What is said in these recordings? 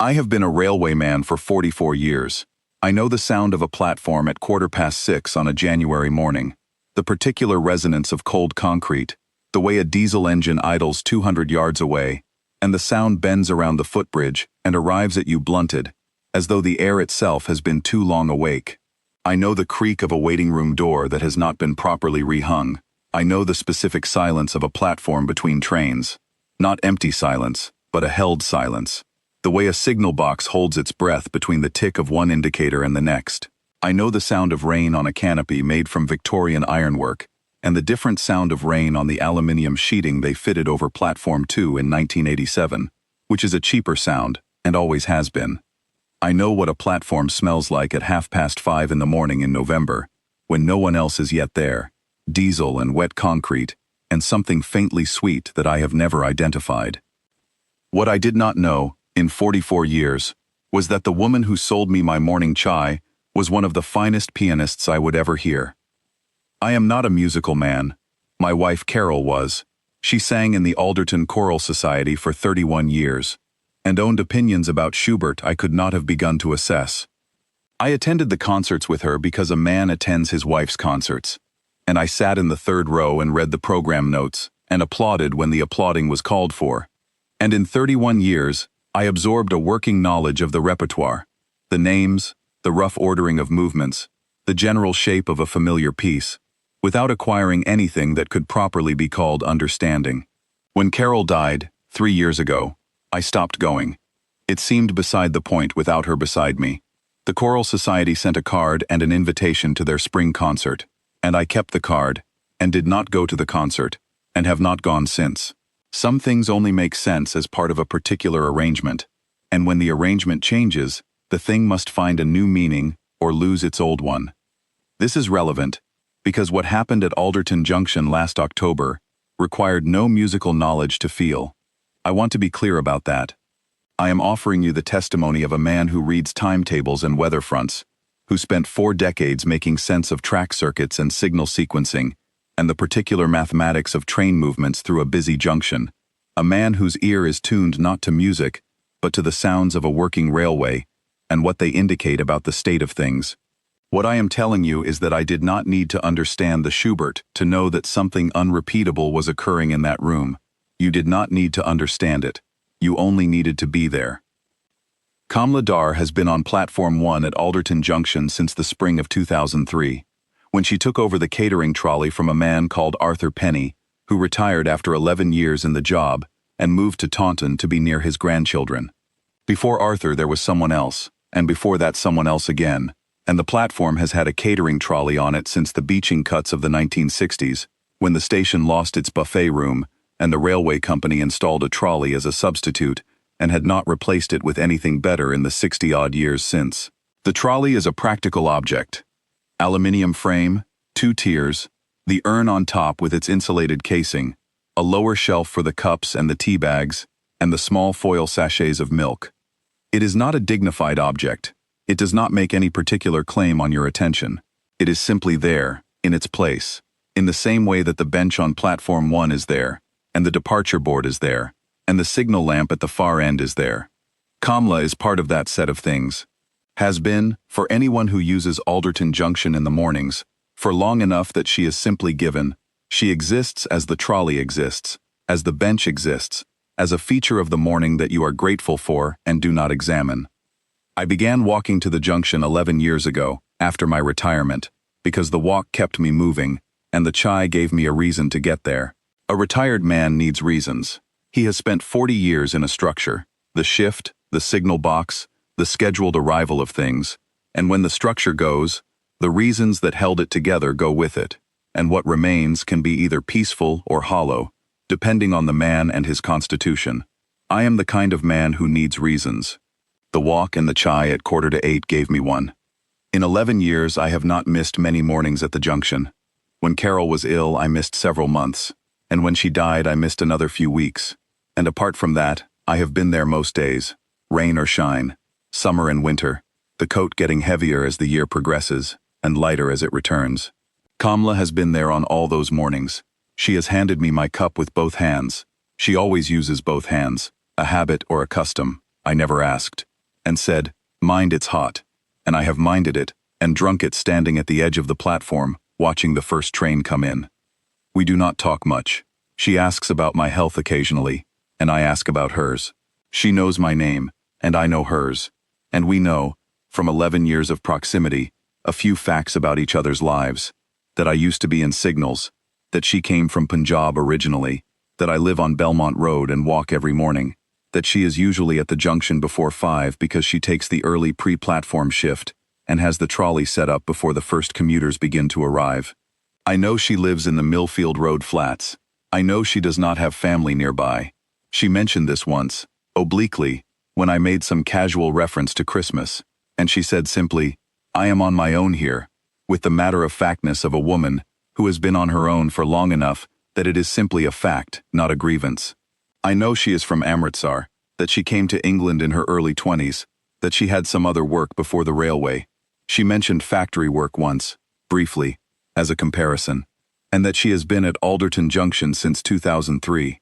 I have been a railway man for 44 years. I know the sound of a platform at 6:15 on a January morning, the particular resonance of cold concrete, the way a diesel engine idles 200 yards away, and the sound bends around the footbridge and arrives at you blunted, as though the air itself has been too long awake. I know the creak of a waiting room door that has not been properly rehung. I know the specific silence of a platform between trains. Not empty silence, but a held silence. The way a signal box holds its breath between the tick of one indicator and the next. I know the sound of rain on a canopy made from Victorian ironwork, and the different sound of rain on the aluminium sheeting they fitted over Platform 2 in 1987, which is a cheaper sound, and always has been. I know what a platform smells like at 5:30 in the morning in November, when no one else is yet there, diesel and wet concrete, and something faintly sweet that I have never identified. What I did not know, in 44 years, was that the woman who sold me my morning chai was one of the finest pianists I would ever hear. I am not a musical man. My wife Carol was. She sang in the Alderton Choral Society for 31 years, and owned opinions about Schubert I could not have begun to assess. I attended the concerts with her because a man attends his wife's concerts, and I sat in the third row and read the program notes, and applauded when the applauding was called for. And in 31 years, I absorbed a working knowledge of the repertoire, the names, the rough ordering of movements, the general shape of a familiar piece, without acquiring anything that could properly be called understanding. When Carol died, 3 years ago, I stopped going. It seemed beside the point without her beside me. The Choral Society sent a card and an invitation to their spring concert, and I kept the card, and did not go to the concert, and have not gone since. Some things only make sense as part of a particular arrangement, and when the arrangement changes, the thing must find a new meaning or lose its old one. This is relevant because what happened at Alderton Junction last October required no musical knowledge to feel. I want to be clear about that. I am offering you the testimony of a man who reads timetables and weather fronts, who spent 4 decades making sense of track circuits and signal sequencing, and the particular mathematics of train movements through a busy junction, a man whose ear is tuned not to music, but to the sounds of a working railway, and what they indicate about the state of things. What I am telling you is that I did not need to understand the Schubert to know that something unrepeatable was occurring in that room. You did not need to understand it. You only needed to be there. Kamla Dar has been on Platform 1 at Alderton Junction since the spring of 2003. When she took over the catering trolley from a man called Arthur Penny, who retired after 11 years in the job and moved to Taunton to be near his grandchildren. Before Arthur there was someone else, and before that someone else again, and the platform has had a catering trolley on it since the beaching cuts of the 1960s, when the station lost its buffet room, and the railway company installed a trolley as a substitute, and had not replaced it with anything better in the 60-odd years since. The trolley is a practical object. Aluminium frame, 2 tiers, the urn on top with its insulated casing, a lower shelf for the cups and the tea bags, and the small foil sachets of milk. It is not a dignified object. It does not make any particular claim on your attention. It is simply there, in its place, in the same way that the bench on Platform 1 is there, and the departure board is there, and the signal lamp at the far end is there. Kamla is part of that set of things. Has been, for anyone who uses Alderton Junction in the mornings, for long enough that she is simply given. She exists as the trolley exists, as the bench exists, as a feature of the morning that you are grateful for and do not examine. I began walking to the junction 11 years ago, after my retirement, because the walk kept me moving, and the chai gave me a reason to get there. A retired man needs reasons. He has spent 40 years in a structure, the shift, the signal box, the scheduled arrival of things, and when the structure goes, the reasons that held it together go with it, and what remains can be either peaceful or hollow, depending on the man and his constitution. I am the kind of man who needs reasons. The walk and the chai at 7:45 gave me one. In 11 years I have not missed many mornings at the junction. When Carol was ill I missed several months, and when she died I missed another few weeks, and apart from that, I have been there most days, rain or shine, summer and winter, the coat getting heavier as the year progresses, and lighter as it returns. Kamla has been there on all those mornings. She has handed me my cup with both hands. She always uses both hands, a habit or a custom. I never asked. and said, "Mind, it's hot." And I have minded it, and drunk it standing at the edge of the platform, watching the first train come in. We do not talk much. She asks about my health occasionally, and I ask about hers. She knows my name, and I know hers. And we know, from 11 years of proximity, a few facts about each other's lives. That I used to be in signals, that she came from Punjab originally, that I live on Belmont Road and walk every morning, that she is usually at the junction before 5 because she takes the early pre-platform shift and has the trolley set up before the first commuters begin to arrive. I know she lives in the Millfield Road flats. I know she does not have family nearby. She mentioned this once, obliquely, when I made some casual reference to Christmas, and she said simply, "I am on my own here," with the matter-of-factness of a woman who has been on her own for long enough that it is simply a fact, not a grievance. I know she is from Amritsar, that she came to England in her early 20s, that she had some other work before the railway. She mentioned factory work once, briefly, as a comparison, and that she has been at Alderton Junction since 2003.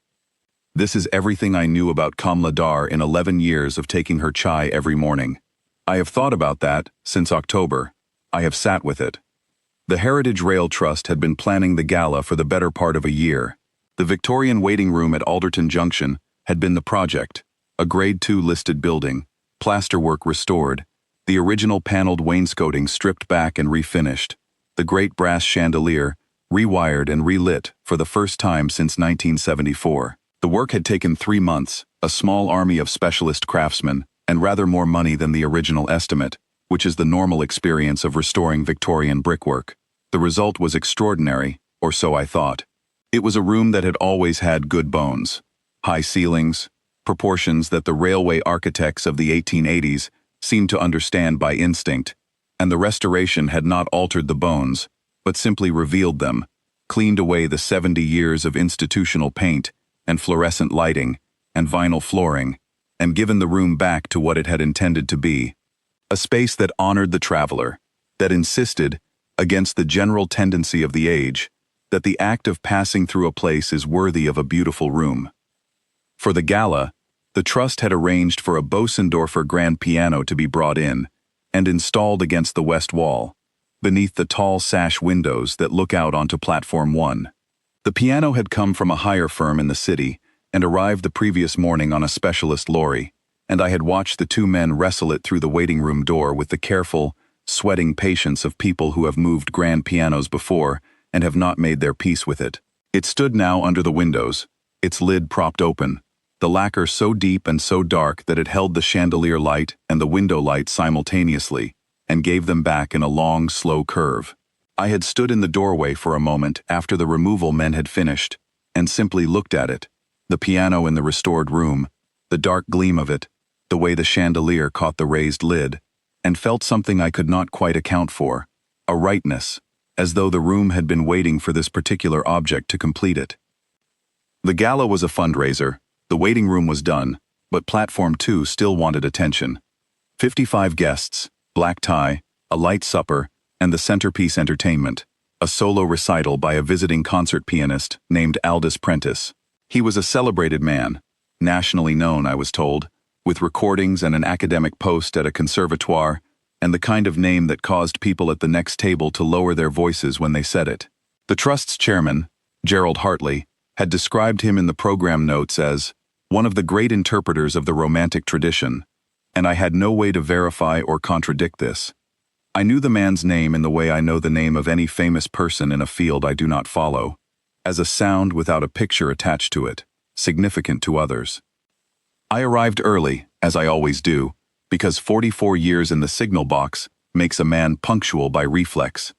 This is everything I knew about Kamla Dar in 11 years of taking her chai every morning. I have thought about that since October. I have sat with it. The Heritage Rail Trust had been planning the gala for the better part of a year. The Victorian waiting room at Alderton Junction had been the project, a Grade 2 listed building, plasterwork restored, the original paneled wainscoting stripped back and refinished, the great brass chandelier rewired and relit for the first time since 1974. The work had taken 3 months, a small army of specialist craftsmen, and rather more money than the original estimate, which is the normal experience of restoring Victorian brickwork. The result was extraordinary, or so I thought. It was a room that had always had good bones. High ceilings, proportions that the railway architects of the 1880s seemed to understand by instinct, and the restoration had not altered the bones, but simply revealed them, cleaned away the 70 years of institutional paint and fluorescent lighting and vinyl flooring, and given the room back to what it had intended to be. A space that honored the traveler, that insisted, against the general tendency of the age, that the act of passing through a place is worthy of a beautiful room. For the gala, the Trust had arranged for a Bosendorfer grand piano to be brought in and installed against the west wall, beneath the tall sash windows that look out onto Platform 1. The piano had come from a hire firm in the city and arrived the previous morning on a specialist lorry, and I had watched the 2 men wrestle it through the waiting room door with the careful, sweating patience of people who have moved grand pianos before and have not made their peace with it. It stood now under the windows, its lid propped open, the lacquer so deep and so dark that it held the chandelier light and the window light simultaneously, and gave them back in a long, slow curve. I had stood in the doorway for a moment after the removal men had finished, and simply looked at it, the piano in the restored room, the dark gleam of it, the way the chandelier caught the raised lid, and felt something I could not quite account for, a rightness, as though the room had been waiting for this particular object to complete it. The gala was a fundraiser, the waiting room was done, but Platform 2 still wanted attention. 55 guests, black tie, a light supper, and the centerpiece entertainment, a solo recital by a visiting concert pianist named Aldous Prentice. He was a celebrated man, nationally known, I was told, with recordings and an academic post at a conservatoire, and the kind of name that caused people at the next table to lower their voices when they said it. The Trust's chairman, Gerald Hartley, had described him in the program notes as one of the great interpreters of the Romantic tradition, and I had no way to verify or contradict this. I knew the man's name in the way I know the name of any famous person in a field I do not follow, as a sound without a picture attached to it, significant to others. I arrived early, as I always do, because 44 years in the signal box makes a man punctual by reflex.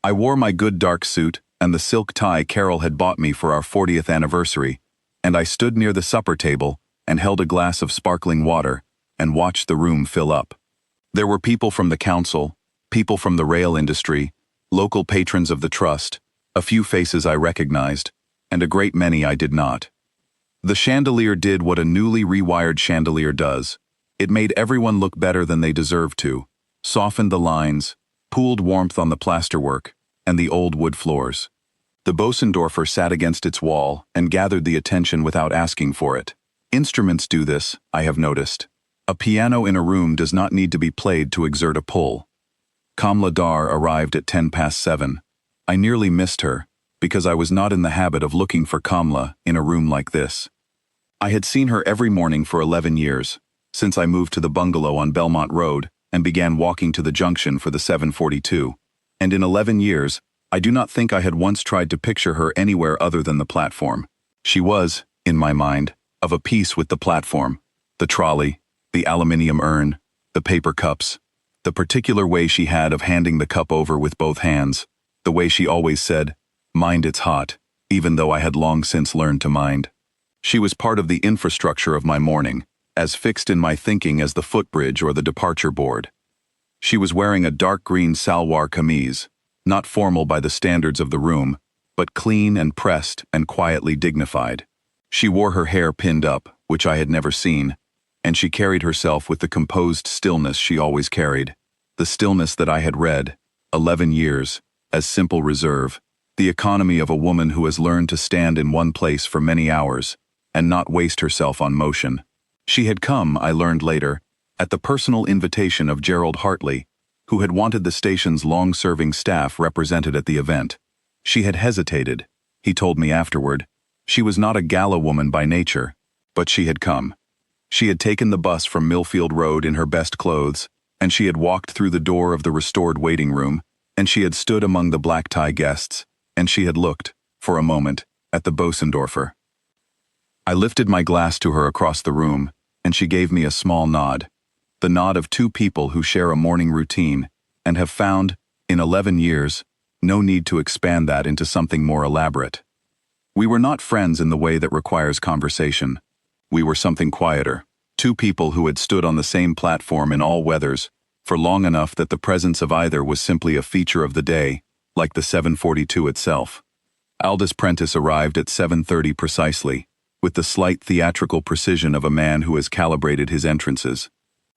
I wore my good dark suit and the silk tie Carol had bought me for our 40th anniversary, and I stood near the supper table and held a glass of sparkling water and watched the room fill up. There were people from the council, people from the rail industry, local patrons of the Trust, a few faces I recognized, and a great many I did not. The chandelier did what a newly rewired chandelier does. It made everyone look better than they deserved to, softened the lines, pooled warmth on the plasterwork, and the old wood floors. The Bosendorfer sat against its wall and gathered the attention without asking for it. Instruments do this, I have noticed. A piano in a room does not need to be played to exert a pull. Kamla Dar arrived at 7:10. I nearly missed her, because I was not in the habit of looking for Kamla in a room like this. I had seen her every morning for 11 years, since I moved to the bungalow on Belmont Road and began walking to the junction for the 742. And in 11 years, I do not think I had once tried to picture her anywhere other than the platform. She was, in my mind, of a piece with the platform, the trolley, the aluminium urn, the paper cups, the particular way she had of handing the cup over with both hands, the way she always said, "Mind it's hot," even though I had long since learned to mind. She was part of the infrastructure of my morning, as fixed in my thinking as the footbridge or the departure board. She was wearing a dark green salwar kameez, not formal by the standards of the room, but clean and pressed and quietly dignified. She wore her hair pinned up, which I had never seen, and she carried herself with the composed stillness she always carried, the stillness that I had read, 11 years, as simple reserve, the economy of a woman who has learned to stand in one place for many hours and not waste herself on motion. She had come, I learned later, at the personal invitation of Gerald Hartley, who had wanted the station's long-serving staff represented at the event. She had hesitated, he told me afterward. She was not a gala woman by nature, but she had come. She had taken the bus from Millfield Road in her best clothes, and she had walked through the door of the restored waiting room, and she had stood among the black-tie guests, and she had looked, for a moment, at the Bosendorfer. I lifted my glass to her across the room, and she gave me a small nod, the nod of two people who share a morning routine and have found, in 11 years, no need to expand that into something more elaborate. We were not friends in the way that requires conversation. We were something quieter, two people who had stood on the same platform in all weathers for long enough that the presence of either was simply a feature of the day, like the 742 itself. Aldous Prentice arrived at 7:30 precisely, with the slight theatrical precision of a man who has calibrated his entrances.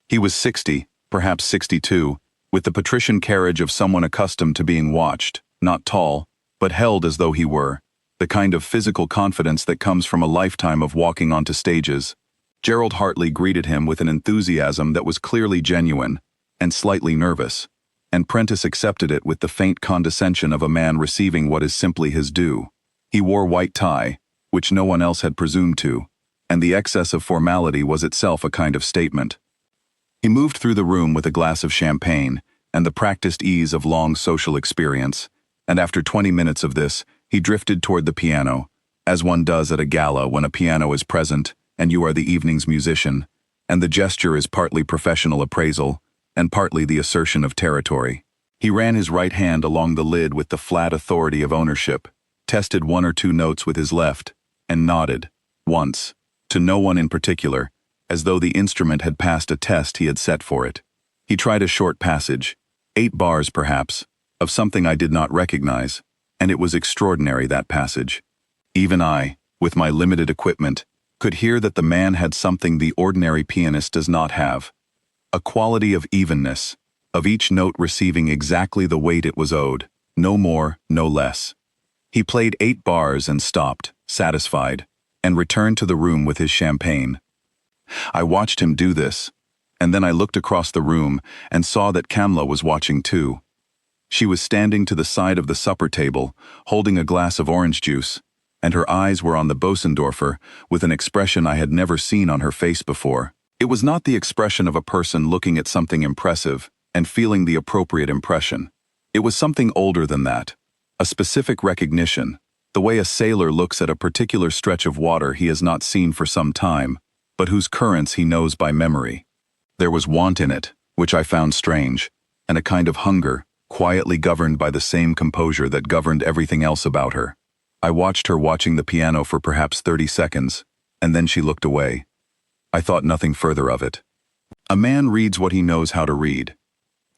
He was 60, perhaps 62, with the patrician carriage of someone accustomed to being watched, not tall, but held as though he were, the kind of physical confidence that comes from a lifetime of walking onto stages. Gerald Hartley greeted him with an enthusiasm that was clearly genuine and slightly nervous, and Prentice accepted it with the faint condescension of a man receiving what is simply his due. He wore white tie, which no one else had presumed to, and the excess of formality was itself a kind of statement. He moved through the room with a glass of champagne and the practiced ease of long social experience, and after 20 minutes of this, he drifted toward the piano, as one does at a gala when a piano is present and you are the evening's musician, and the gesture is partly professional appraisal and partly the assertion of territory. He ran his right hand along the lid with the flat authority of ownership, tested one or two notes with his left, and nodded, once, to no one in particular, as though the instrument had passed a test he had set for it. He tried a short passage, 8 bars perhaps, of something I did not recognize, and it was extraordinary, that passage. Even I, with my limited equipment, could hear that the man had something the ordinary pianist does not have. A quality of evenness, of each note receiving exactly the weight it was owed, no more, no less. He played 8 bars and stopped, satisfied, and returned to the room with his champagne. I watched him do this, and then I looked across the room and saw that Kamla was watching too. She was standing to the side of the supper table, holding a glass of orange juice, and her eyes were on the Bosendorfer with an expression I had never seen on her face before. It was not the expression of a person looking at something impressive and feeling the appropriate impression. It was something older than that, a specific recognition, the way a sailor looks at a particular stretch of water he has not seen for some time, but whose currents he knows by memory. There was want in it, which I found strange, and a kind of hunger, quietly governed by the same composure that governed everything else about her. I watched her watching the piano for perhaps 30 seconds, and then she looked away. I thought nothing further of it. A man reads what he knows how to read.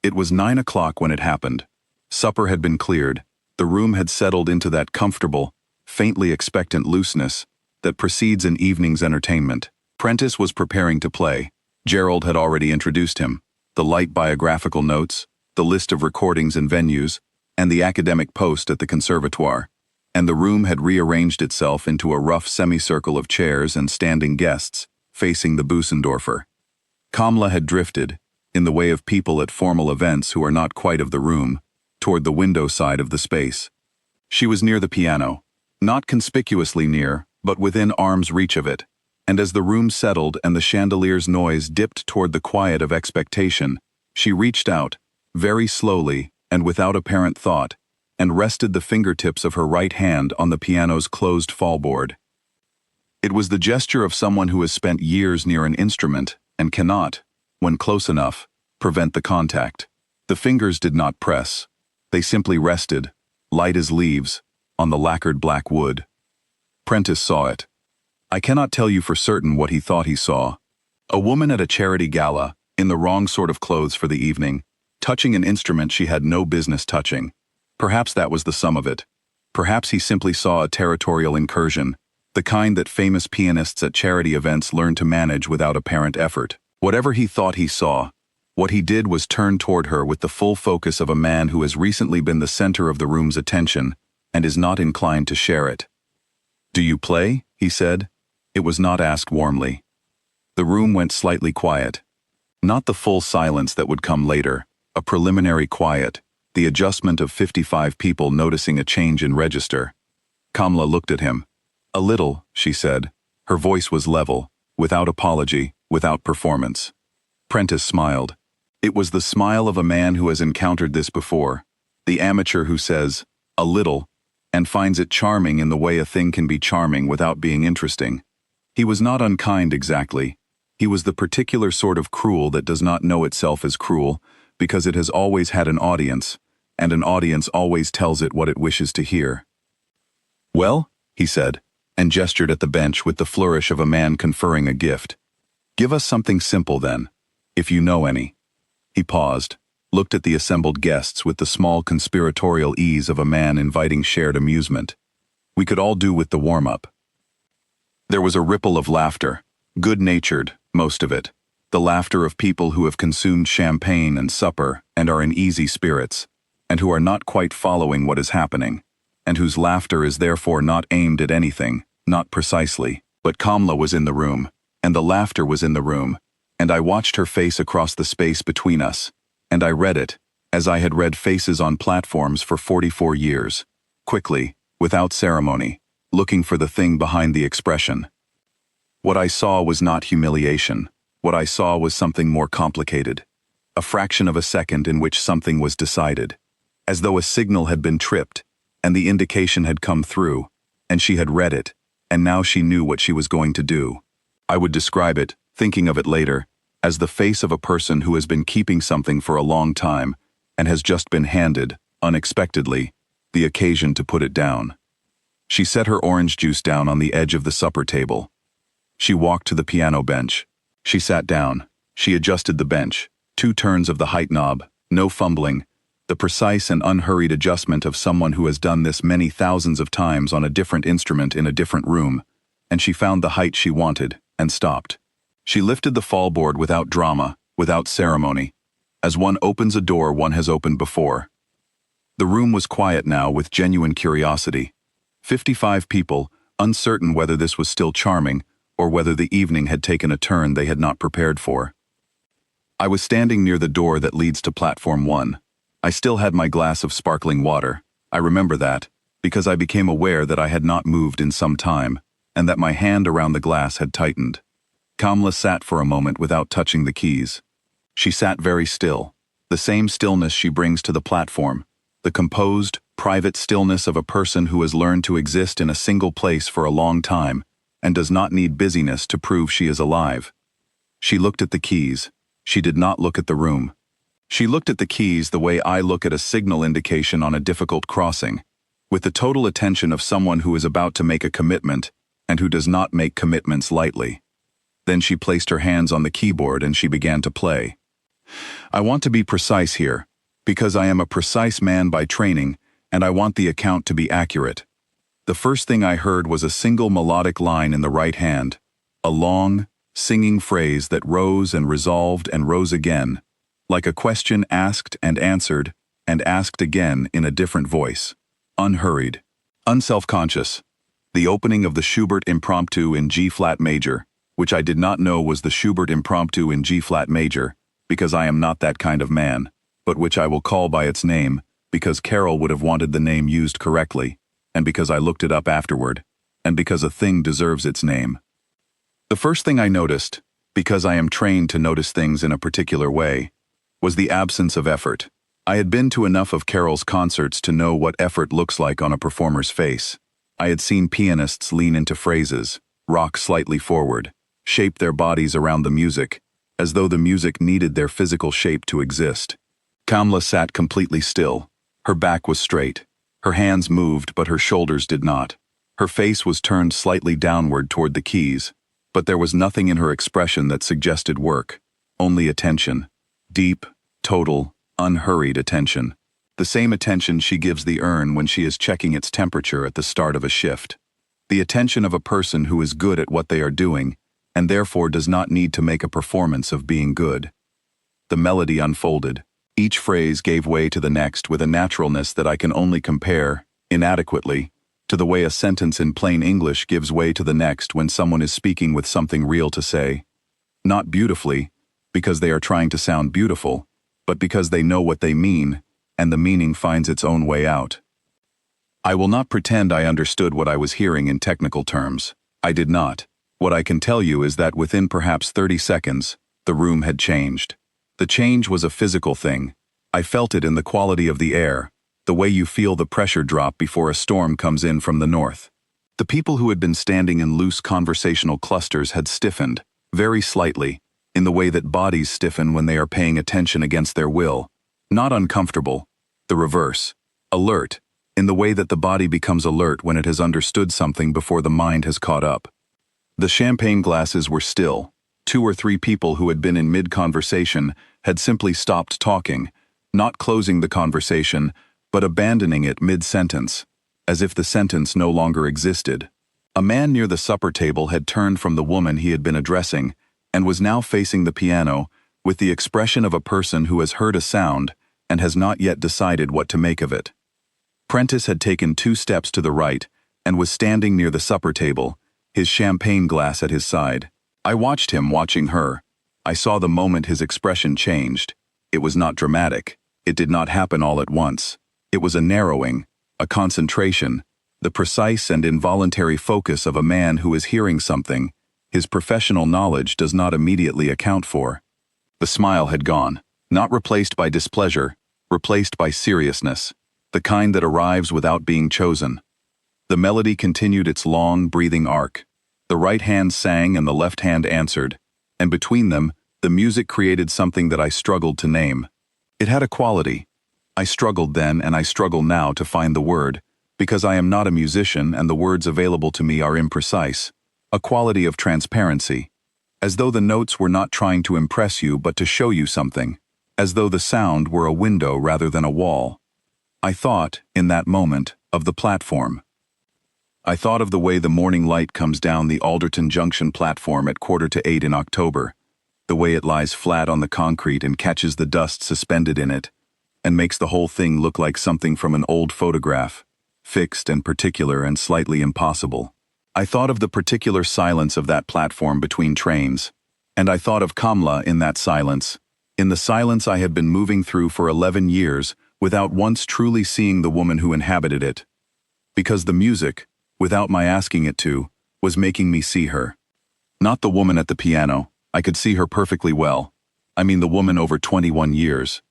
It was 9 o'clock when it happened. Supper had been cleared. The room had settled into that comfortable, faintly expectant looseness that precedes an evening's entertainment. Prentice was preparing to play. Gerald had already introduced him. The light biographical notes, the list of recordings and venues, and the academic post at the conservatoire. And the room had rearranged itself into a rough semicircle of chairs and standing guests, facing the Bosendorfer. Kamla had drifted, in the way of people at formal events who are not quite of the room, toward the window side of the space. She was near the piano, not conspicuously near, but within arm's reach of it, and as the room settled and the chandelier's noise dipped toward the quiet of expectation, she reached out, very slowly and without apparent thought, and rested the fingertips of her right hand on the piano's closed fallboard. It was the gesture of someone who has spent years near an instrument and cannot, when close enough, prevent the contact. The fingers did not press. They simply rested, light as leaves, on the lacquered black wood. Prentice saw it. I cannot tell you for certain what he thought he saw. A woman at a charity gala, in the wrong sort of clothes for the evening, touching an instrument she had no business touching. Perhaps that was the sum of it. Perhaps he simply saw a territorial incursion, the kind that famous pianists at charity events learn to manage without apparent effort. Whatever he thought he saw, what he did was turn toward her with the full focus of a man who has recently been the center of the room's attention and is not inclined to share it. "Do you play?" he said. It was not asked warmly. The room went slightly quiet. Not the full silence that would come later, a preliminary quiet, the adjustment of 55 people noticing a change in register. Kamla looked at him. "A little," she said. Her voice was level, without apology, without performance. Prentice smiled. It was the smile of a man who has encountered this before, the amateur who says, "a little," and finds it charming in the way a thing can be charming without being interesting. He was not unkind exactly. He was the particular sort of cruel that does not know itself as cruel, because it has always had an audience, and an audience always tells it what it wishes to hear. "Well," he said, and gestured at the bench with the flourish of a man conferring a gift. "Give us something simple then, if you know any." He paused, looked at the assembled guests with the small conspiratorial ease of a man inviting shared amusement. "We could all do with the warm-up." There was a ripple of laughter, good-natured, most of it, the laughter of people who have consumed champagne and supper and are in easy spirits, and who are not quite following what is happening, and whose laughter is therefore not aimed at anything, not precisely. But Kamla was in the room, and the laughter was in the room, and I watched her face across the space between us, and I read it, as I had read faces on platforms for 44 years, quickly, without ceremony, looking for the thing behind the expression. What I saw was not humiliation. What I saw was something more complicated. A fraction of a second in which something was decided, as though a signal had been tripped, and the indication had come through, and she had read it, and now she knew what she was going to do. I would describe it, thinking of it later, as the face of a person who has been keeping something for a long time, and has just been handed, unexpectedly, the occasion to put it down. She set her orange juice down on the edge of the supper table. She walked to the piano bench. She sat down. She adjusted the bench. 2 turns of the height knob, no fumbling, the precise and unhurried adjustment of someone who has done this many thousands of times on a different instrument in a different room, and she found the height she wanted, and stopped. She lifted the fallboard without drama, without ceremony, as one opens a door one has opened before. The room was quiet now with genuine curiosity. 55 people, uncertain whether this was still charming, or whether the evening had taken a turn they had not prepared for. I was standing near the door that leads to platform 1. I still had my glass of sparkling water. I remember that, because I became aware that I had not moved in some time, and that my hand around the glass had tightened. Kamla sat for a moment without touching the keys. She sat very still, the same stillness she brings to the platform, the composed, private stillness of a person who has learned to exist in a single place for a long time, and does not need busyness to prove she is alive. She looked at the keys. She did not look at the room. She looked at the keys the way I look at a signal indication on a difficult crossing, with the total attention of someone who is about to make a commitment, and who does not make commitments lightly. Then she placed her hands on the keyboard and she began to play. I want to be precise here, because I am a precise man by training, and I want the account to be accurate. The first thing I heard was a single melodic line in the right hand, a long, singing phrase that rose and resolved and rose again, like a question asked and answered again in a different voice, unhurried, unself-conscious. The opening of the Schubert impromptu in G-flat major, which I did not know was the Schubert Impromptu in G-flat major, because I am not that kind of man, but which I will call by its name, because Carol would have wanted the name used correctly, and because I looked it up afterward, and because a thing deserves its name. The first thing I noticed, because I am trained to notice things in a particular way, was the absence of effort. I had been to enough of Carol's concerts to know what effort looks like on a performer's face. I had seen pianists lean into phrases, rock slightly forward, shape their bodies around the music, as though the music needed their physical shape to exist. Kamla sat completely still. Her back was straight. Her hands moved, but her shoulders did not. Her face was turned slightly downward toward the keys, but there was nothing in her expression that suggested work, only attention. Deep, total, unhurried attention. The same attention she gives the urn when she is checking its temperature at the start of a shift. The attention of a person who is good at what they are doing, and therefore does not need to make a performance of being good. The melody unfolded. Each phrase gave way to the next with a naturalness that I can only compare, inadequately, to the way a sentence in plain English gives way to the next when someone is speaking with something real to say. Not beautifully, because they are trying to sound beautiful, but because they know what they mean, and the meaning finds its own way out. I will not pretend I understood what I was hearing in technical terms. I did not. What I can tell you is that within perhaps 30 seconds, the room had changed. The change was a physical thing. I felt it in the quality of the air, the way you feel the pressure drop before a storm comes in from the north. The people who had been standing in loose conversational clusters had stiffened, very slightly, in the way that bodies stiffen when they are paying attention against their will. Not uncomfortable, the reverse. Alert, in the way that the body becomes alert when it has understood something before the mind has caught up. The champagne glasses were still. 2 or 3 people who had been in mid-conversation had simply stopped talking, not closing the conversation, but abandoning it mid-sentence, as if the sentence no longer existed. A man near the supper table had turned from the woman he had been addressing, and was now facing the piano, with the expression of a person who has heard a sound and has not yet decided what to make of it. Prentice had taken 2 steps to the right, and was standing near the supper table, his champagne glass at his side. I watched him watching her. I saw the moment his expression changed. It was not dramatic. It did not happen all at once. It was a narrowing, a concentration, the precise and involuntary focus of a man who is hearing something his professional knowledge does not immediately account for. The smile had gone, not replaced by displeasure, replaced by seriousness, the kind that arrives without being chosen. The melody continued its long, breathing arc. The right hand sang and the left hand answered, and between them, the music created something that I struggled to name. It had a quality. I struggled then and I struggle now to find the word, because I am not a musician and the words available to me are imprecise. A quality of transparency. As though the notes were not trying to impress you but to show you something. As though the sound were a window rather than a wall. I thought, in that moment, of the platform. I thought of the way the morning light comes down the Alderton Junction platform at 7:45 in October, the way it lies flat on the concrete and catches the dust suspended in it, and makes the whole thing look like something from an old photograph, fixed and particular and slightly impossible. I thought of the particular silence of that platform between trains, and I thought of Kamla in that silence, in the silence I had been moving through for 11 years without once truly seeing the woman who inhabited it. Because the music, without my asking it to, was making me see her. Not the woman at the piano. I could see her perfectly well. I mean the woman over 21 years.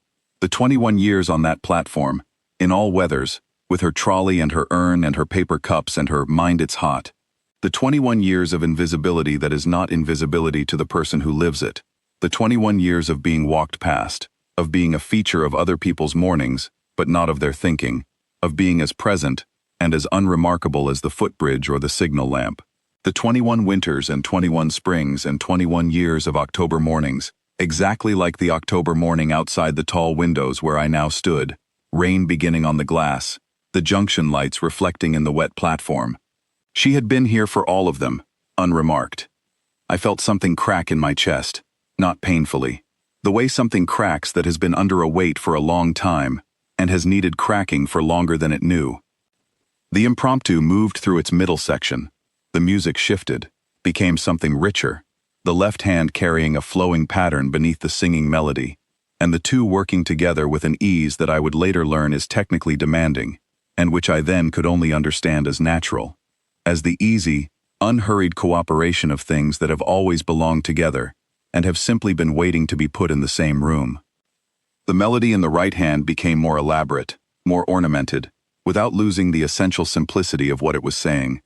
The 21 years on that platform, in all weathers, with her trolley and her urn and her paper cups and her mind it's hot. The 21 years of invisibility that is not invisibility to the person who lives it. The 21 years of being walked past, of being a feature of other people's mornings, but not of their thinking, of being as present and as unremarkable as the footbridge or the signal lamp. The 21 winters and 21 springs and 21 years of October mornings, exactly like the October morning outside the tall windows where I now stood, rain beginning on the glass, the junction lights reflecting in the wet platform. She had been here for all of them, unremarked. I felt something crack in my chest, not painfully. The way something cracks that has been under a weight for a long time, and has needed cracking for longer than it knew. The impromptu moved through its middle section. The music shifted, became something richer, the left hand carrying a flowing pattern beneath the singing melody, and the two working together with an ease that I would later learn is technically demanding, and which I then could only understand as natural, as the easy, unhurried cooperation of things that have always belonged together and have simply been waiting to be put in the same room. The melody in the right hand became more elaborate, more ornamented, without losing the essential simplicity of what it was saying.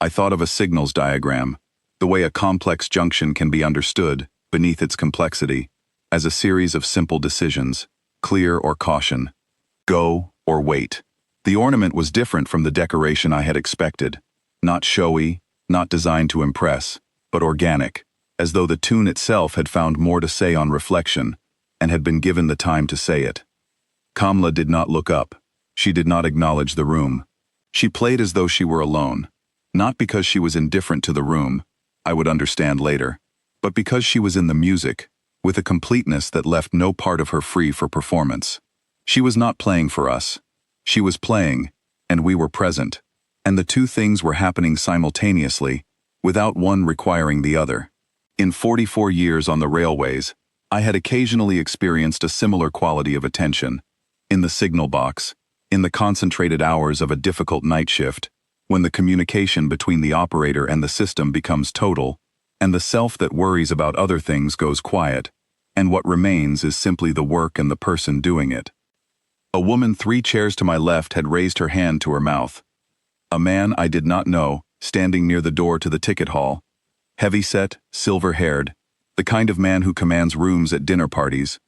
I thought of a signals diagram, the way a complex junction can be understood, beneath its complexity, as a series of simple decisions, clear or caution, go or wait. The ornament was different from the decoration I had expected, not showy, not designed to impress, but organic, as though the tune itself had found more to say on reflection, and had been given the time to say it. Kamla did not look up. She did not acknowledge the room. She played as though she were alone, not because she was indifferent to the room, I would understand later, but because she was in the music, with a completeness that left no part of her free for performance. She was not playing for us. She was playing, and we were present, and the two things were happening simultaneously, without one requiring the other. In 44 years on the railways, I had occasionally experienced a similar quality of attention. In the signal box, in the concentrated hours of a difficult night shift, when the communication between the operator and the system becomes total, and the self that worries about other things goes quiet, and what remains is simply the work and the person doing it. A woman 3 chairs to my left had raised her hand to her mouth. A man I did not know, standing near the door to the ticket hall, heavy-set, silver-haired, the kind of man who commands rooms at dinner parties,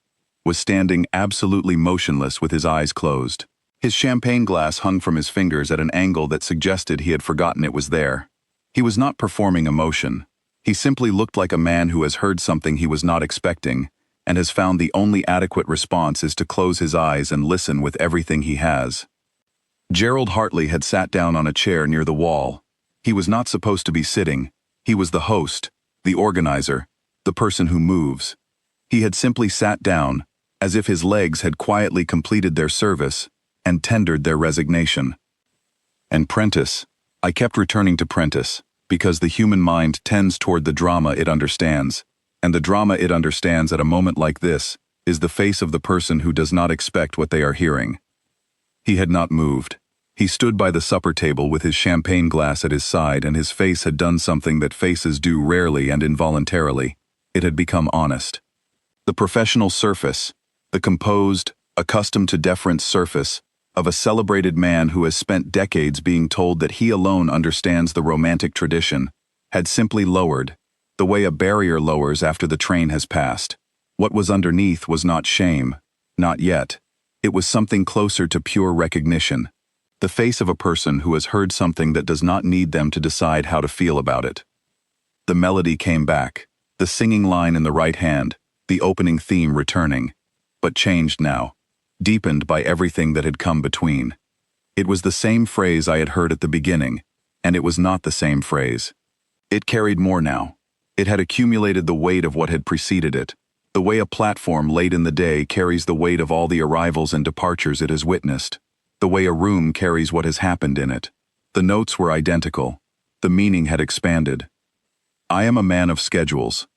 was standing absolutely motionless with his eyes closed. His champagne glass hung from his fingers at an angle that suggested he had forgotten it was there. He was not performing emotion. He simply looked like a man who has heard something he was not expecting, and has found the only adequate response is to close his eyes and listen with everything he has. Gerald Hartley had sat down on a chair near the wall. He was not supposed to be sitting. He was the host, the organizer, the person who moves. He had simply sat down, as if his legs had quietly completed their service and tendered their resignation. And Prentice, I kept returning to Prentice, because the human mind tends toward the drama it understands, and the drama it understands at a moment like this is the face of the person who does not expect what they are hearing. He had not moved. He stood by the supper table with his champagne glass at his side, and his face had done something that faces do rarely and involuntarily. It had become honest. The professional surface, the composed, accustomed to deference surface, of a celebrated man who has spent decades being told that he alone understands the romantic tradition, had simply lowered, the way a barrier lowers after the train has passed. What was underneath was not shame, not yet. It was something closer to pure recognition, the face of a person who has heard something that does not need them to decide how to feel about it. The melody came back, the singing line in the right hand, the opening theme returning, but changed now, deepened by everything that had come between. It was the same phrase I had heard at the beginning, and it was not the same phrase. It carried more now. It had accumulated the weight of what had preceded it, the way a platform late in the day carries the weight of all the arrivals and departures it has witnessed, the way a room carries what has happened in it. The notes were identical. The meaning had expanded. I am a man of schedules.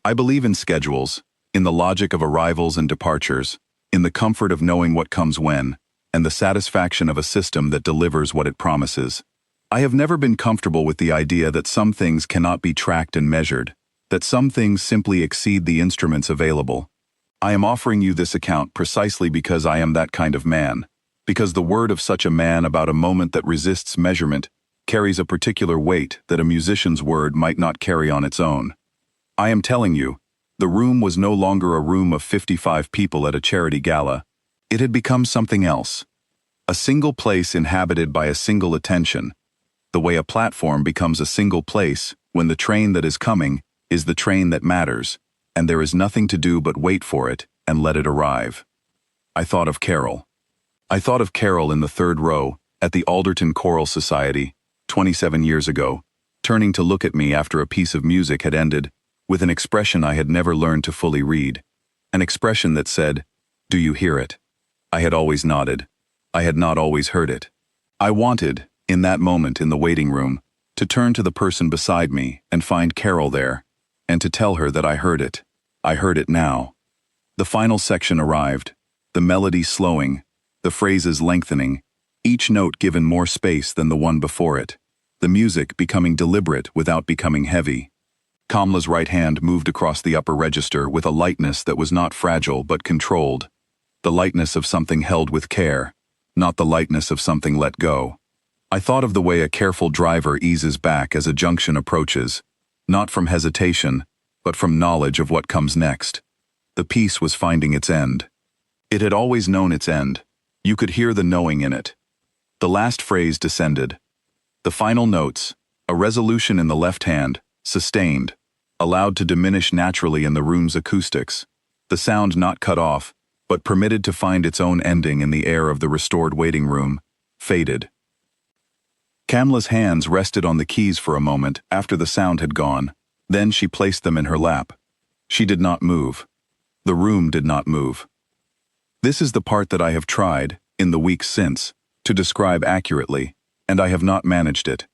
I believe in schedules, in the logic of arrivals and departures, in the comfort of knowing what comes when, and the satisfaction of a system that delivers what it promises. I have never been comfortable with the idea that some things cannot be tracked and measured, that some things simply exceed the instruments available. I am offering you this account precisely because I am that kind of man, because the word of such a man about a moment that resists measurement carries a particular weight that a musician's word might not carry on its own. I am telling you, the room was no longer a room of 55 people at a charity gala. It had become something else. A single place inhabited by a single attention, the way a platform becomes a single place when the train that is coming is the train that matters, and there is nothing to do but wait for it and let it arrive. I thought of Carol. I thought of Carol in the third row at the Alderton Choral Society, 27 years ago, turning to look at me after a piece of music had ended, with an expression I had never learned to fully read, an expression that said, "Do you hear it?" I had always nodded. I had not always heard it. I wanted, in that moment in the waiting room, to turn to the person beside me and find Carol there, and to tell her that I heard it. I heard it now. The final section arrived, the melody slowing, the phrases lengthening, each note given more space than the one before it, the music becoming deliberate without becoming heavy. Kamla's right hand moved across the upper register with a lightness that was not fragile but controlled, the lightness of something held with care, not the lightness of something let go. I thought of the way a careful driver eases back as a junction approaches, not from hesitation, but from knowledge of what comes next. The piece was finding its end. It had always known its end. You could hear the knowing in it. The last phrase descended. The final notes, a resolution in the left hand, sustained, allowed to diminish naturally in the room's acoustics, the sound not cut off, but permitted to find its own ending in the air of the restored waiting room, faded. Kamla's hands rested on the keys for a moment after the sound had gone. Then she placed them in her lap. She did not move. The room did not move. This is the part that I have tried, in the weeks since, to describe accurately, and I have not managed it.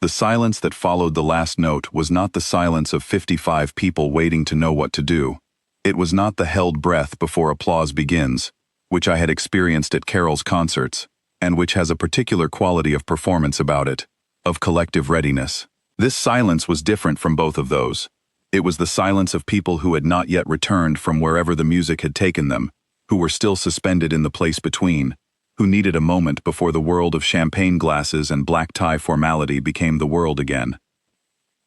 The silence that followed the last note was not the silence of 55 people waiting to know what to do. It was not the held breath before applause begins, which I had experienced at Carol's concerts, and which has a particular quality of performance about it, of collective readiness. This silence was different from both of those. It was the silence of people who had not yet returned from wherever the music had taken them, who were still suspended in the place between, who needed a moment before the world of champagne glasses and black tie formality became the world again.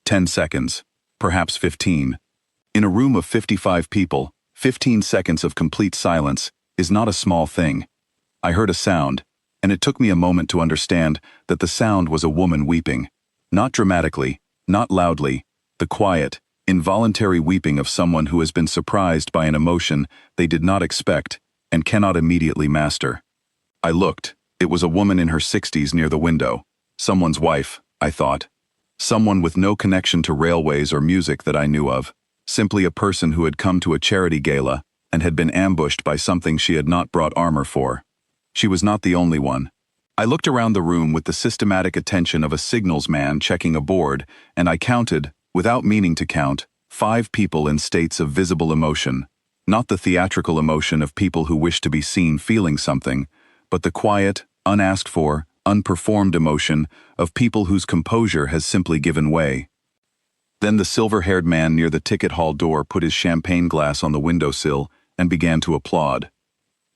10 seconds, perhaps 15. In a room of 55 people, 15 seconds of complete silence is not a small thing. I heard a sound, and it took me a moment to understand that the sound was a woman weeping. Not dramatically, not loudly, the quiet, involuntary weeping of someone who has been surprised by an emotion they did not expect and cannot immediately master. I looked. It was a woman in her 60s near the window. Someone's wife, I thought. Someone with no connection to railways or music that I knew of. Simply a person who had come to a charity gala and had been ambushed by something she had not brought armor for. She was not the only one. I looked around the room with the systematic attention of a signalsman checking a board, and I counted, without meaning to count, 5 people in states of visible emotion. Not the theatrical emotion of people who wish to be seen feeling something, but the quiet, unasked for, unperformed emotion of people whose composure has simply given way. Then the silver-haired man near the ticket hall door put his champagne glass on the windowsill and began to applaud.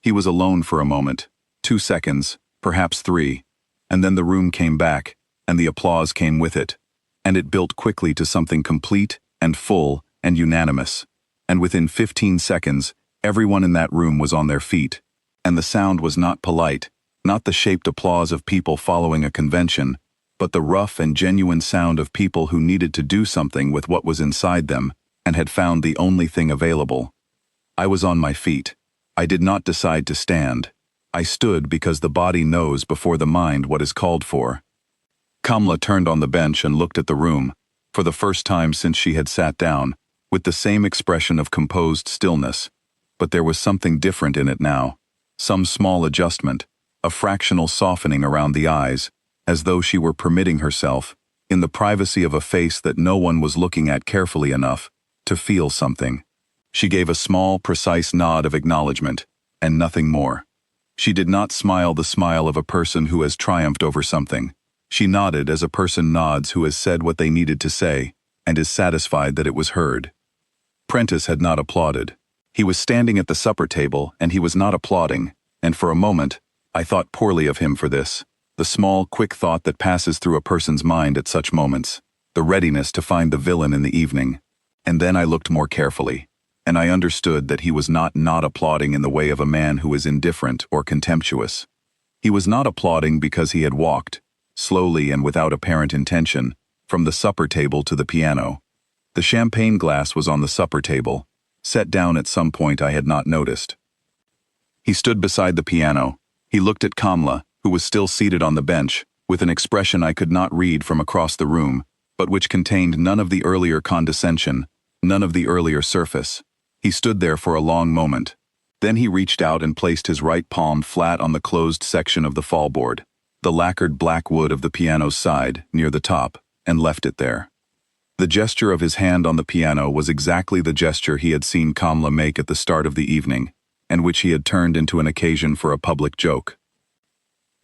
He was alone for a moment, 2 seconds, perhaps 3, and then the room came back, and the applause came with it, and it built quickly to something complete and full and unanimous, and within 15 seconds, everyone in that room was on their feet, and the sound was not polite, not the shaped applause of people following a convention, but the rough and genuine sound of people who needed to do something with what was inside them and had found the only thing available. I was on my feet. I did not decide to stand. I stood because the body knows before the mind what is called for. Kamla turned on the bench and looked at the room, for the first time since she had sat down, with the same expression of composed stillness, but there was something different in it now, some small adjustment, a fractional softening around the eyes, as though she were permitting herself, in the privacy of a face that no one was looking at carefully enough, to feel something. She gave a small, precise nod of acknowledgement, and nothing more. She did not smile the smile of a person who has triumphed over something. She nodded as a person nods who has said what they needed to say, and is satisfied that it was heard. Prentice had not applauded. He was standing at the supper table, and he was not applauding, and for a moment, I thought poorly of him for this. The small, quick thought that passes through a person's mind at such moments, the readiness to find the villain in the evening. And then I looked more carefully, and I understood that he was not applauding in the way of a man who is indifferent or contemptuous. He was not applauding because he had walked, slowly and without apparent intention, from the supper table to the piano. The champagne glass was on the supper table, set down at some point I had not noticed. He stood beside the piano. He looked at Kamla, who was still seated on the bench, with an expression I could not read from across the room, but which contained none of the earlier condescension, none of the earlier surface. He stood there for a long moment. Then he reached out and placed his right palm flat on the closed section of the fallboard, the lacquered black wood of the piano's side, near the top, and left it there. The gesture of his hand on the piano was exactly the gesture he had seen Kamla make at the start of the evening, and which he had turned into an occasion for a public joke.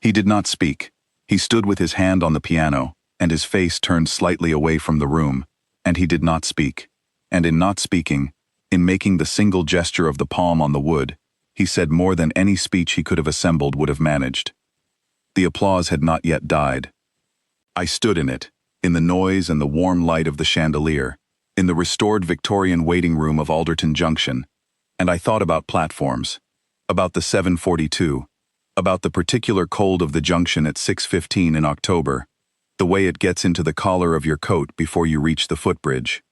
He did not speak. He stood with his hand on the piano, and his face turned slightly away from the room, and he did not speak. And in not speaking, in making the single gesture of the palm on the wood, he said more than any speech he could have assembled would have managed. The applause had not yet died. I stood in it, in the noise and the warm light of the chandelier, in the restored Victorian waiting room of Alderton Junction, and I thought about platforms, about the 742, about the particular cold of the junction at 6:15 in October, the way it gets into the collar of your coat before you reach the footbridge,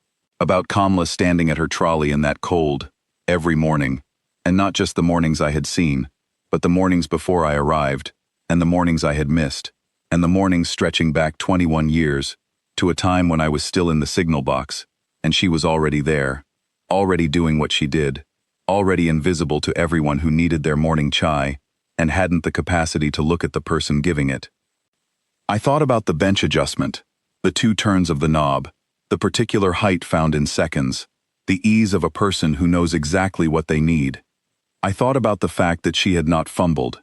about Kamla standing at her trolley in that cold, every morning, and not just the mornings I had seen, but the mornings before I arrived, and the mornings I had missed, and the mornings stretching back 21 years, to a time when I was still in the signal box, and she was already there, already doing what she did, already invisible to everyone who needed their morning chai, and hadn't the capacity to look at the person giving it. I thought about the bench adjustment, the 2 turns of the knob, the particular height found in seconds, the ease of a person who knows exactly what they need. I thought about the fact that she had not fumbled,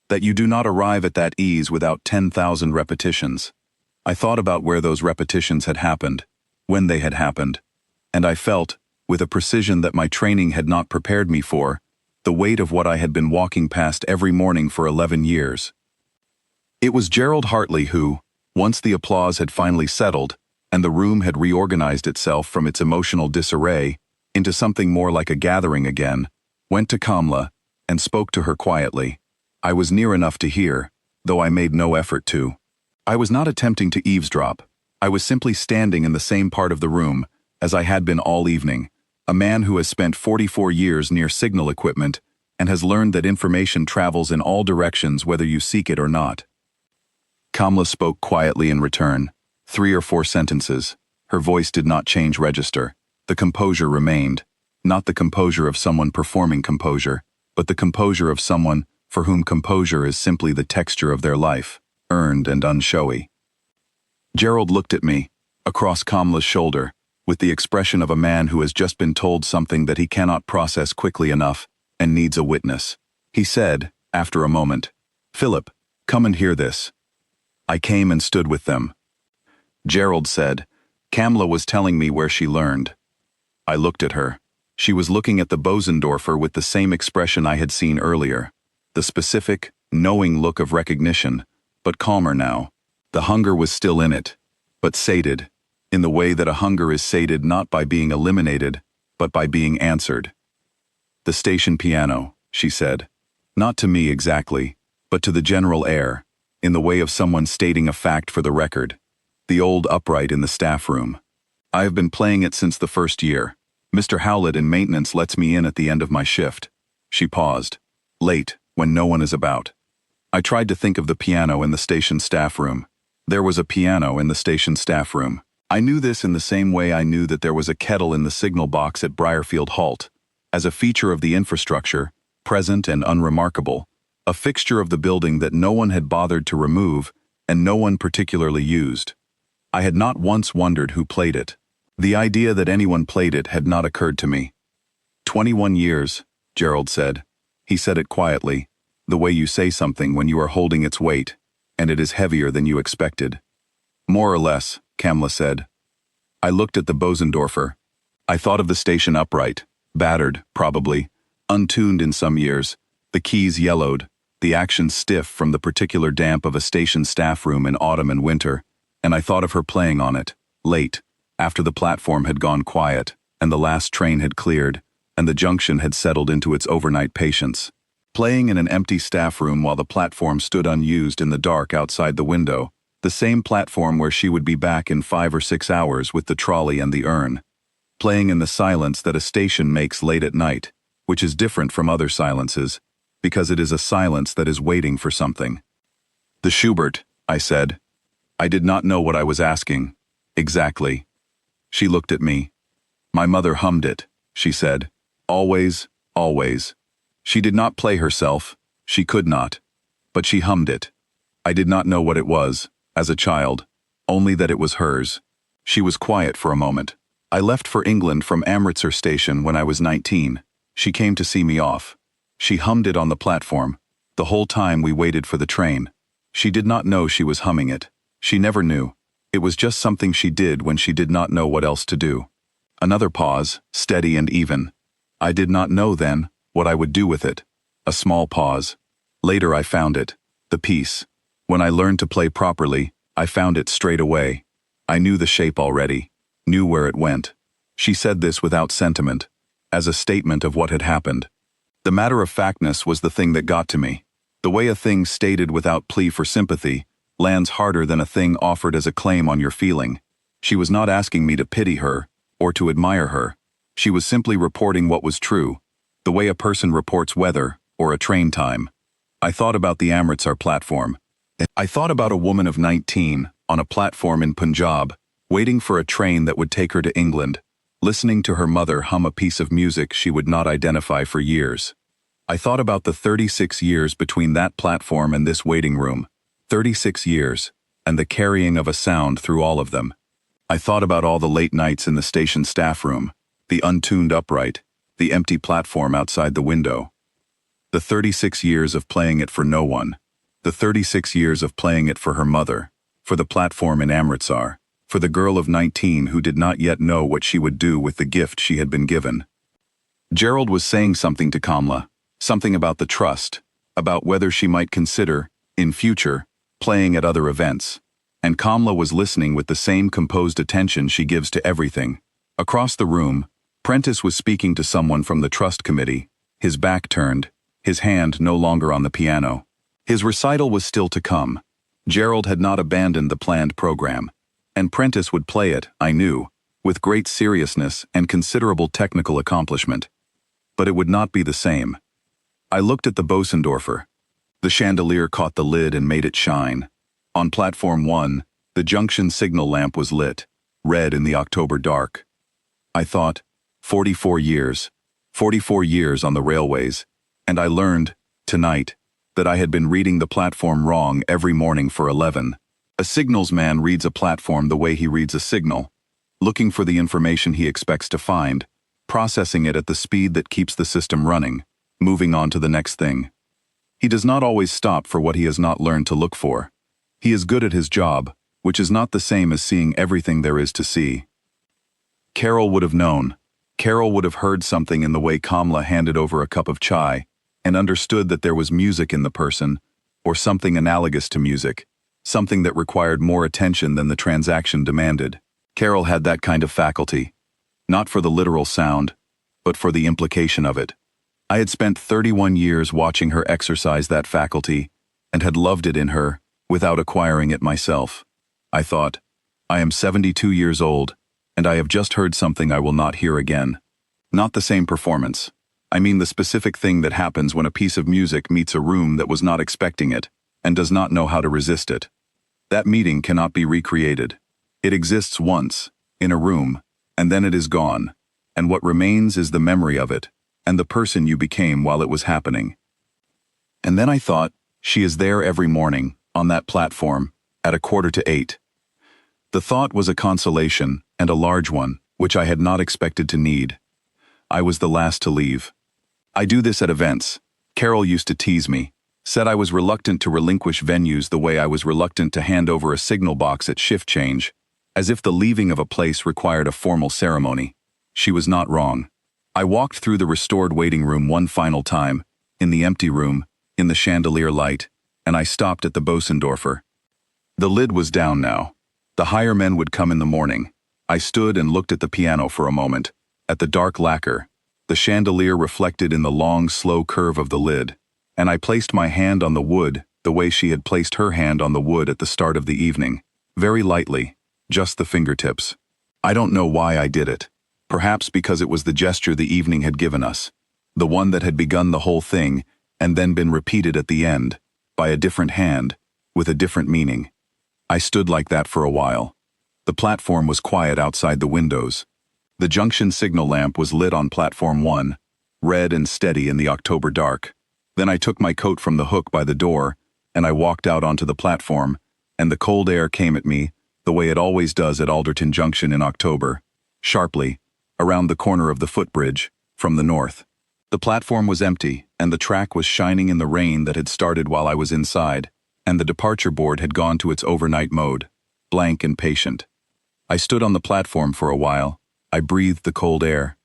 that you do not arrive at that ease without 10,000 repetitions. I thought about where those repetitions had happened, when they had happened, and I felt, with a precision that my training had not prepared me for, the weight of what I had been walking past every morning for 11 years. It was Gerald Hartley who, once the applause had finally settled, and the room had reorganized itself from its emotional disarray into something more like a gathering again, went to Kamla and spoke to her quietly. I was near enough to hear, though I made no effort to. I was not attempting to eavesdrop. I was simply standing in the same part of the room as I had been all evening, a man who has spent 44 years near signal equipment and has learned that information travels in all directions whether you seek it or not. Kamla spoke quietly in return, 3 or 4 sentences. Her voice did not change register. The composure remained, not the composure of someone performing composure, but the composure of someone for whom composure is simply the texture of their life, earned and unshowy. Gerald looked at me, across Kamla's shoulder, with the expression of a man who has just been told something that he cannot process quickly enough and needs a witness. He said, after a moment, "Philip, come and hear this." I came and stood with them. Gerald said, "Kamla was telling me where she learned." I looked at her. She was looking at the Bosendorfer with the same expression I had seen earlier, the specific, knowing look of recognition, but calmer now. The hunger was still in it, but sated, in the way that a hunger is sated not by being eliminated, but by being answered. "The station piano," she said. Not to me exactly, but to the general air, in the way of someone stating a fact for the record. The old upright in the staff room. I have been playing it since the first year. Mr. Howlett in maintenance lets me in at the end of my shift. She paused. Late, when no one is about. I tried to think of the piano in the station staff room. There was a piano in the station staff room. I knew this in the same way I knew that there was a kettle in the signal box at Briarfield Halt, as a feature of the infrastructure, present and unremarkable, a fixture of the building that no one had bothered to remove and no one particularly used. I had not once wondered who played it. The idea that anyone played it had not occurred to me. 21 years, Gerald said. He said it quietly, the way you say something when you are holding its weight, and it is heavier than you expected. More or less, Kamla said. I looked at the Bosendorfer. I thought of the station upright, battered, probably, untuned in some years, the keys yellowed, the action stiff from the particular damp of a station staff room in autumn and winter, and I thought of her playing on it, late, after the platform had gone quiet, and the last train had cleared, and the junction had settled into its overnight patience. Playing in an empty staff room while the platform stood unused in the dark outside the window, the same platform where she would be back in 5 or 6 hours with the trolley and the urn. Playing in the silence that a station makes late at night, which is different from other silences, because it is a silence that is waiting for something. The Schubert, I said. I did not know what I was asking. Exactly. She looked at me. My mother hummed it, she said. Always, always. She did not play herself. She could not. But she hummed it. I did not know what it was, as a child, only that it was hers. She was quiet for a moment. I left for England from Amritsar station when I was 19. She came to see me off. She hummed it on the platform. The whole time we waited for the train. She did not know she was humming it. She never knew. It was just something she did when she did not know what else to do. Another pause, steady and even. I did not know then what I would do with it. A small pause. Later I found it. The piece. When I learned to play properly, I found it straight away. I knew the shape already. Knew where it went. She said this without sentiment, as a statement of what had happened. The matter-of-factness was the thing that got to me. The way a thing stated without plea for sympathy lands harder than a thing offered as a claim on your feeling. She was not asking me to pity her or to admire her. She was simply reporting what was true, the way a person reports weather or a train time. I thought about the Amritsar platform. I thought about a woman of 19 on a platform in Punjab, waiting for a train that would take her to England, listening to her mother hum a piece of music she would not identify for years. I thought about the 36 years between that platform and this waiting room. 36 years, and the carrying of a sound through all of them. I thought about all the late nights in the station staff room, the untuned upright, the empty platform outside the window. The 36 years of playing it for no one. The 36 years of playing it for her mother, for the platform in Amritsar, for the girl of 19 who did not yet know what she would do with the gift she had been given. Gerald was saying something to Kamla, something about the trust, about whether she might consider, in future, playing at other events, and Kamla was listening with the same composed attention she gives to everything. Across the room, Prentice was speaking to someone from the trust committee, his back turned, his hand no longer on the piano. His recital was still to come. Gerald had not abandoned the planned program, and Prentice would play it, I knew, with great seriousness and considerable technical accomplishment. But it would not be the same. I looked at the Bosendorfer. The chandelier caught the lid and made it shine. On platform 1, the junction signal lamp was lit, red in the October dark. I thought, 44 years. 44 years on the railways, and I learned, tonight, that I had been reading the platform wrong every morning for 11. A signalsman reads a platform the way he reads a signal, looking for the information he expects to find, processing it at the speed that keeps the system running, moving on to the next thing. He does not always stop for what he has not learned to look for. He is good at his job, which is not the same as seeing everything there is to see. Carol would have known. Carol would have heard something in the way Kamla handed over a cup of chai, and understood that there was music in the person, or something analogous to music, something that required more attention than the transaction demanded. Carol had that kind of faculty, not for the literal sound, but for the implication of it. I had spent 31 years watching her exercise that faculty, and had loved it in her, without acquiring it myself. I thought, I am 72 years old, and I have just heard something I will not hear again. Not the same performance. I mean the specific thing that happens when a piece of music meets a room that was not expecting it, and does not know how to resist it. That meeting cannot be recreated. It exists once, in a room, and then it is gone, and what remains is the memory of it, and the person you became while it was happening. And then I thought, she is there every morning, on that platform, at 7:45. The thought was a consolation, and a large one, which I had not expected to need. I was the last to leave. I do this at events. Carol used to tease me, said I was reluctant to relinquish venues the way I was reluctant to hand over a signal box at shift change, as if the leaving of a place required a formal ceremony. She was not wrong. I walked through the restored waiting room one final time, in the empty room, in the chandelier light, and I stopped at the Bosendorfer. The lid was down now. The higher men would come in the morning. I stood and looked at the piano for a moment, at the dark lacquer, the chandelier reflected in the long, slow curve of the lid, and I placed my hand on the wood the way she had placed her hand on the wood at the start of the evening, very lightly, just the fingertips. I don't know why I did it. Perhaps because it was the gesture the evening had given us, the one that had begun the whole thing and then been repeated at the end, by a different hand, with a different meaning. I stood like that for a while. The platform was quiet outside the windows. The junction signal lamp was lit on platform 1, red and steady in the October dark. Then I took my coat from the hook by the door, and I walked out onto the platform, and the cold air came at me, the way it always does at Alderton Junction in October, sharply, around the corner of the footbridge, from the north. The platform was empty, and the track was shining in the rain that had started while I was inside, and the departure board had gone to its overnight mode, blank and patient. I stood on the platform for a while. I breathed the cold air.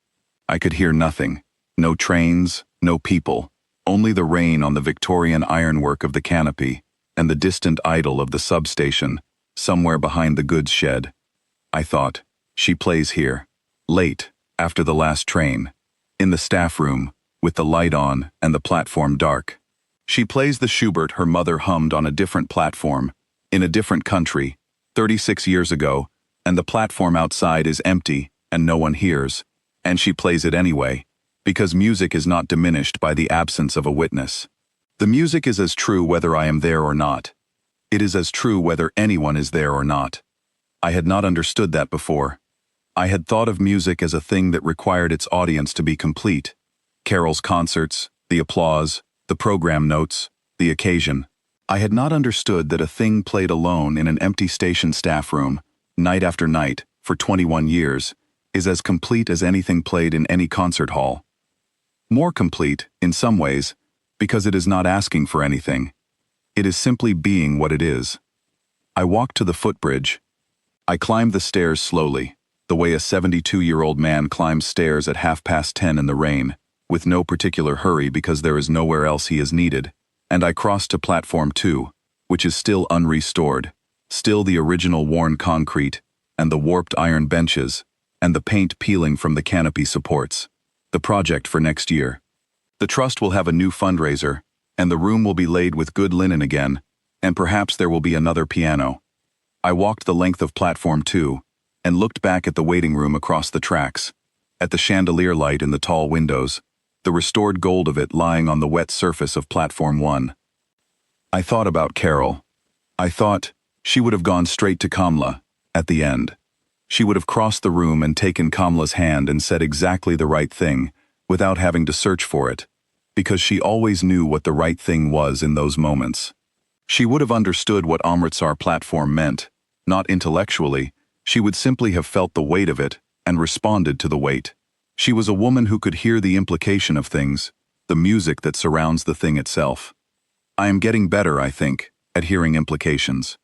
I could hear nothing. No trains, no people, only the rain on the Victorian ironwork of the canopy and the distant idle of the substation, somewhere behind the goods shed. I thought, she plays here, late, after the last train, in the staff room, with the light on and the platform dark. She plays the Schubert her mother hummed on a different platform, in a different country, 36 years ago, and the platform outside is empty and no one hears, and she plays it anyway, because music is not diminished by the absence of a witness. The music is as true whether I am there or not. It is as true whether anyone is there or not. I had not understood that before. I had thought of music as a thing that required its audience to be complete. Carol's concerts, the applause, the program notes, the occasion. I had not understood that a thing played alone in an empty station staff room, night after night, for 21 years, is as complete as anything played in any concert hall. More complete, in some ways, because it is not asking for anything. It is simply being what it is. I walked to the footbridge. I climbed the stairs slowly, the way a 72-year-old man climbs stairs at 10:30 in the rain, with no particular hurry because there is nowhere else he is needed, and I crossed to platform 2, which is still unrestored, still the original worn concrete, and the warped iron benches, and the paint peeling from the canopy supports. The project for next year. The trust will have a new fundraiser, and the room will be laid with good linen again, and perhaps there will be another piano. I walked the length of platform 2, and looked back at the waiting room across the tracks, at the chandelier light in the tall windows, the restored gold of it lying on the wet surface of platform 1. I thought about Carol. I thought she would have gone straight to Kamla, at the end. She would have crossed the room and taken Kamla's hand and said exactly the right thing, without having to search for it, because she always knew what the right thing was in those moments. She would have understood what Amritsar platform meant, not intellectually. She would simply have felt the weight of it and responded to the weight. She was a woman who could hear the implication of things, the music that surrounds the thing itself. I am getting better, I think, at hearing implications.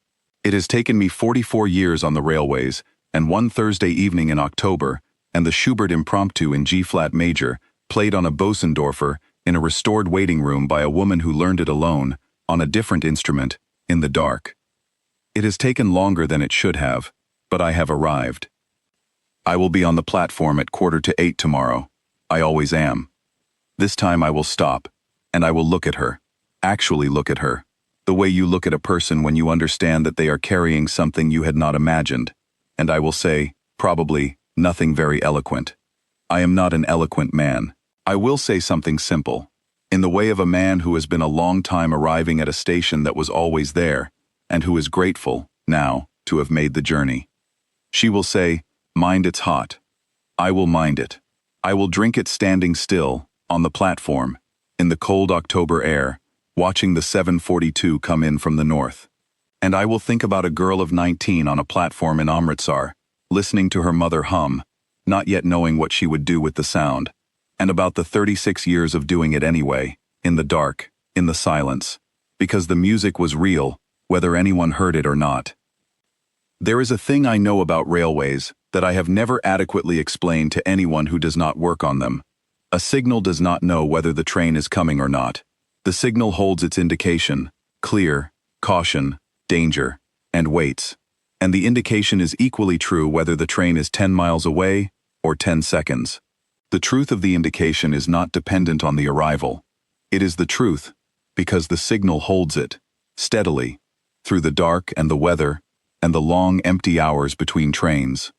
It has taken me 44 years on the railways, and one Thursday evening in October, and the Schubert Impromptu in G-flat major, played on a Bosendorfer, in a restored waiting room by a woman who learned it alone, on a different instrument, in the dark. It has taken longer than it should have, but I have arrived. I will be on the platform at 7:45 tomorrow. I always am. This time I will stop, and I will look at her, actually look at her, the way you look at a person when you understand that they are carrying something you had not imagined, and I will say, probably, nothing very eloquent. I am not an eloquent man. I will say something simple, in the way of a man who has been a long time arriving at a station that was always there, and who is grateful, now, to have made the journey. She will say, mind it's hot. I will mind it. I will drink it standing still, on the platform, in the cold October air, watching the 742 come in from the north. And I will think about a girl of 19 on a platform in Amritsar, listening to her mother hum, not yet knowing what she would do with the sound, and about the 36 years of doing it anyway, in the dark, in the silence, because the music was real, whether anyone heard it or not. There is a thing I know about railways that I have never adequately explained to anyone who does not work on them. A signal does not know whether the train is coming or not. The signal holds its indication, clear, caution, danger, and waits. And the indication is equally true whether the train is 10 miles away or 10 seconds. The truth of the indication is not dependent on the arrival. It is the truth, because the signal holds it, steadily, through the dark and the weather, and the long empty hours between trains.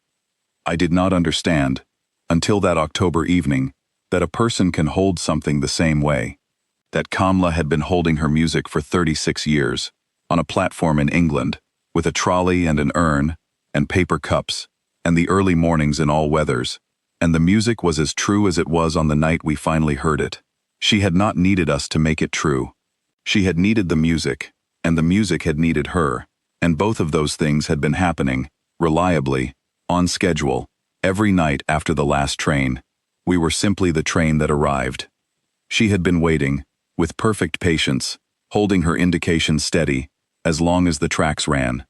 I did not understand, until that October evening, that a person can hold something the same way. That Kamla had been holding her music for 36 years, on a platform in England, with a trolley and an urn, and paper cups, and the early mornings in all weathers, and the music was as true as it was on the night we finally heard it. She had not needed us to make it true. She had needed the music, and the music had needed her, And both of those things had been happening, reliably, on schedule, every night after the last train. We were simply the train that arrived. She had been waiting, with perfect patience, holding her indication steady, as long as the tracks ran.